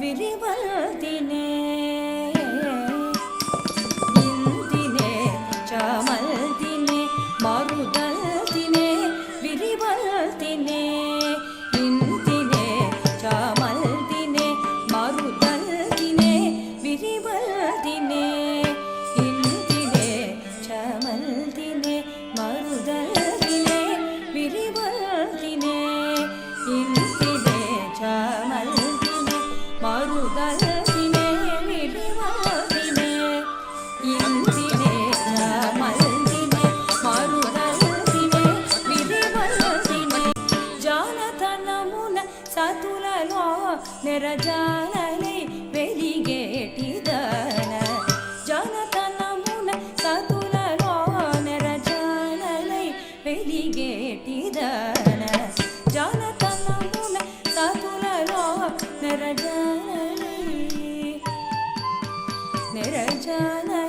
విరివల్దినే ఇందినే చమల్దినే మరుదల్దినే విరివల్దినే ఇందినే చమల్దినే మరుదల్దినే విరివల్దినే ఇందినే చమల్దినే మరుదల్దినే విరివల్దినే ఇందినే చమల్దినే మరుదల్దినే విరివల్దినే ఇందినే చమల్దినే మరుదల్దినే విరివల్దినే జానతనమున సతులలో నెరజానలై వెలిగేటిదన జానతనమున సతులలో నెరజానలై వెలిగేటిదన జానతనమున సతులలో నెరజానలై